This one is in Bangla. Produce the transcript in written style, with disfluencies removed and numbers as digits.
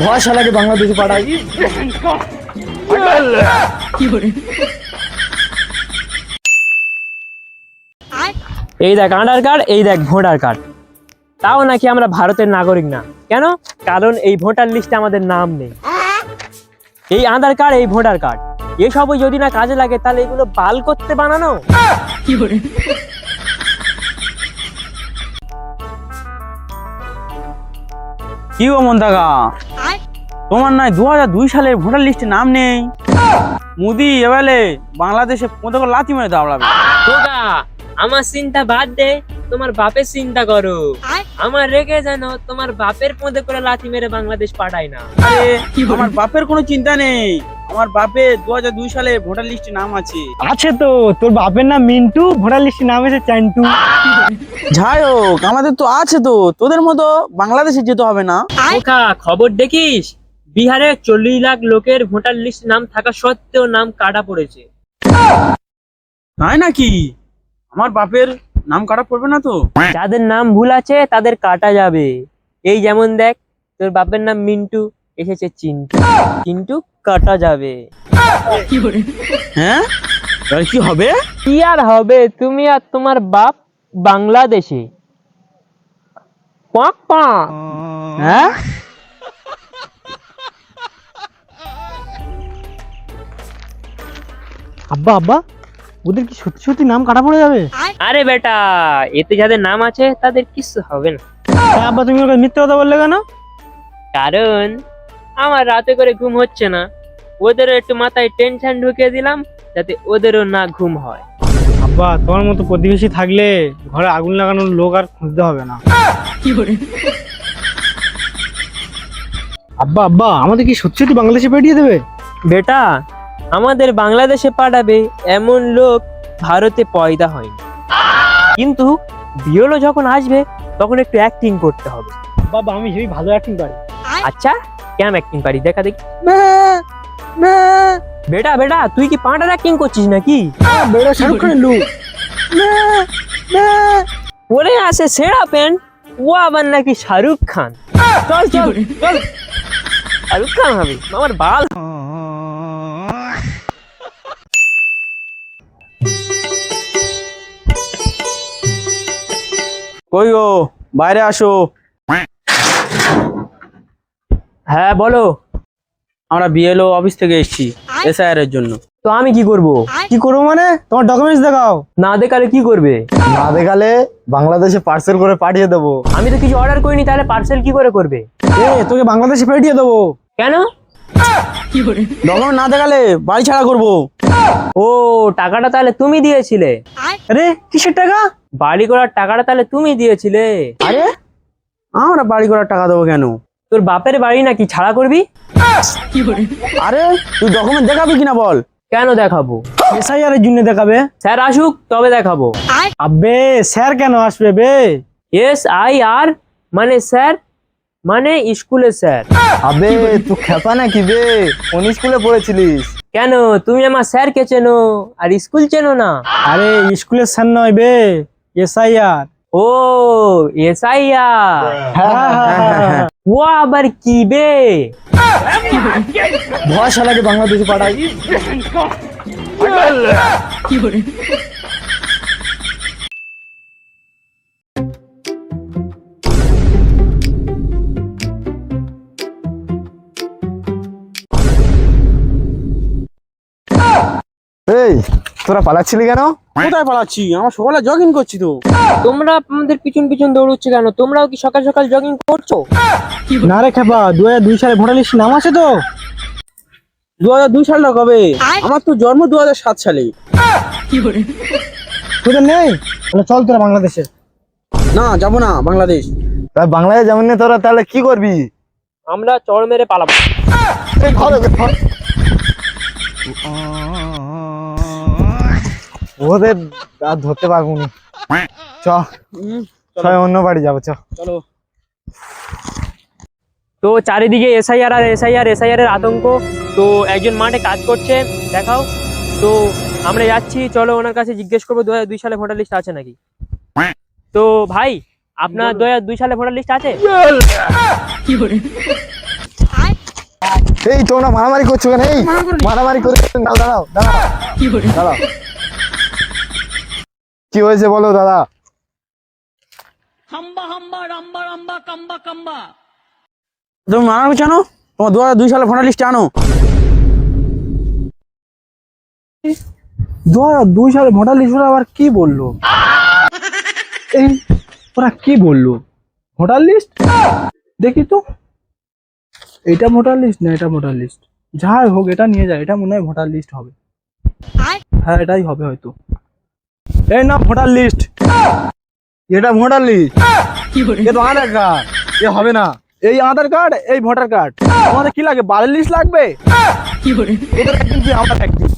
ভয় শালাকে বাংলাদেশে পাঠাই। এই দেখ আধার কার্ড, এই দেখ ভোটার কার্ড। তাও নাকি আমরা ভারতের নাগরিক না। কেন? কারণ এই ভোটার লিস্টে আমাদের নাম নেই। এই আধার কার্ড, এই ভোটার কার্ড, এসবই যদি না কাজে লাগে তাহলে এগুলো বাল করতে বানানো। কি গো মন্দাগা, তোমার নয় 2002 সালের ভোটার লিস্টে নাম নেই? মোদি এবারে বাংলাদেশে পতাকা লাথি মেরে দাঁড়াবে। খোকা, আমার চিন্তা বাদ দে, তোমার বাপের চিন্তা করো। আমার রেগে জানো তোমার বাপের পদে করে লাথি মেরে বাংলাদেশ পাঠায় না। আরে আমার বাপের কোনো চিন্তা নেই, আমার বাপের 2002 সালে ভোটার লিস্টে নাম আছে। আছে তো, তোর বাপের নাম মিন্টু, ভোটার লিস্টে নাম এসে চান্টু। যাই হোক, আমাদের তো আছে তো, তোদের মতো বাংলাদেশে যেতে হবে না। খোকা, খবর দেখিস? বিহারে 40 লাখ লোকের ভোটার লিস্ট নাম থাকা সত্ত্বেও নাম কাটা পড়েছে। তাই নাকি? আমার বাপের নাম কাটা পড়বে না তো? যাদের নাম ভুল আছে তাদের কাটা যাবে। এই যেমন দেখ, তোর বাপের নাম মিন্টু, এসেছে চিন্টু, চিন্টু কাটা যাবে। হ্যাঁ, এবার কি হবে? কি আর হবে, তুমি আর তোমার বাপ বাংলাদেশে। পাক পাক। হ্যাঁ, আব্বা আব্বা, ওদের কি সত্যি সত্যি নাম কাটা পড়ে যাবে? আরে বেটা, এতে যাদের নাম আছে তাদের কিছু হবে না। হ্যাঁ, আব্বা তুমি ওকে মিথ্যে কথা বললে কেন? কারণ আমার রাতে করে ঘুম হচ্ছে না, ওদেরও একটু মাথায় টেনশন ঢুকিয়ে দিলাম যাতে ওদেরও না ঘুম হয়। আব্বা, তোমার মতো প্রতিবেশী থাকলে ঘরে আগুন লাগানোর লোক আর খুঁজতে হবে না। আব্বা আব্বা, আমাদের কি সত্যি সত্যি বাংলাদেশে পাঠিয়ে দেবে? বেটা, আমাদের বাংলাদেশে পাঠাবে এমন লোক ভারতে পয়দা হয়নি, কিন্তু বিয়েলো যখন আসবে তখন একটু অ্যাক্টিং করতে হবে। বাবা, আমি হেবি ভালো অ্যাক্টিং পারি। আচ্ছা, কেমন অ্যাক্টিং পারি দেখা দেখি। বেটা বেটা, তুই কি পাঁটার অ্যাক্টিং করছিস নাকি? বেড়া শাহরুখ খানের লুক। পরে আসে সেরা প্যান্ট, ও আবার নাকি শাহরুখ খান। চল চল চল, শাহরুখ খান হবে আমার বাল। কই গো, বাইরে আসো। হ্যাঁ বলো। আমরা বিএলও অফিস থেকে এসেছি এসআইআর এর জন্য। তো আমি কি করব? কি করবো মানে? তোমার ডকুমেন্টস দেখাও। না দেখালে কি করবে? না দেখালে বাংলাদেশে পার্সেল করে পাঠিয়ে দেবো। আমি তো কিছু অর্ডার করিনি, তাহলে পার্সেল কি করে করবে? তোকে বাংলাদেশে পাঠিয়ে দেবো। কেন? ডকুমেন্ট না দেখালে বাড়ি ছাড়া করবো। ও, টাকাটা তাহলে তুমি দিয়েছিলে? আরে কিসের টাকা? বাড়ি করার টাকাটা তাহলে তুমি দিয়েছিলে? আরে আমরা বাড়ি করার টাকা দেবো কেন? তোর বাপের বাড়ি নাকি ছাড়া করবি? আরে তুই ডকুমেন্ট দেখাবি কিনা বল? কেন দেখাবো? এসআইআর এর জন্য দেখাবে। স্যার আসুক তবে দেখাবো। আবে স্যার কেন আসবে বে? SIR মানে স্যার, মানে স্কুলের স্যার। আবে তুই খেপা নাকি বে? কোন স্কুলে পড়েছিলিস? কেন, তুমি আমার স্যারকে চেনো আর স্কুল চেনো না? আরে স্কুলের স্যার নয় বে, এসআইআর। ও, SIR। ও আবার কি বে? ভয় শালাকে বাংলাদেশে পাঠাই। এই তোরা পালাচ্ছিলি কেন? কোথায় পালাচ্ছি? আমার সকালে জগিং করছি তো। তোমরা আমাদের পিছন পিছন দৌড়চ্ছে কেন? তোমরাও কি সকাল সকাল জগিং করছো? না রে খেপা, 2002 সালে ভোটার লিস্ট নাম আছে তো। 2002 সালটা কবে? আমার তো জন্ম 2007 সালে। তোদের নেই? তাহলে চল তোরা বাংলাদেশে। না, যাবো না বাংলাদেশ। তাই বাংলাদেশ যাবেন না তোরা, তাহলে কি করবি? আমরা চড় মেরে পালাবো। ওদের আর ধরতে পারবো না। চ অন্য বাড়ি যাবো, চ। চলো। তো চারিদিকে SIR আর SIR এর আতঙ্ক। তো একজন মাঠে কাজ করছে, দেখাও। তো আমরা যাচ্ছি, চলো ওনার কাছে জিজ্ঞেস করবো 2002 সালে ভোটার লিস্ট আছে নাকি। তো ভাই, আপনার 2002 সালে ভোটার লিস্ট আছে? এই তোমরা মারামারি করছো কেন? এই মারামারি করে দাঁড়াও দাঁড়াও দাঁড়াও। কি হয়েছে বলো দাদা? তুমি মানা করছো আনো, তোমার 2002 সালে ভোটার লিস্টে আনো। 2002 সালে ভোটার লিস্ট ওরা আবার কি বললো? এই ওরা কি বললো? ভোটার লিস্ট দেখি তো, এটা ভোটার লিস্ট না এটা ভোটার লিস্ট, যাই হোক এটা নিয়ে যায়, এটা মনে হয় ভোটার লিস্ট হবে। হ্যাঁ এটাই হবে হয়তো। এই না ভোটার লিস্ট, এটা ভোটার লিস্ট, এ তো আধার কার্ড, এ হবে না। এই আধার কার্ড এই ভোটার কার্ড, তোমাদের কি লাগে বারের লিস্ট লাগবে? এটা একদিন তুই আমার একদিন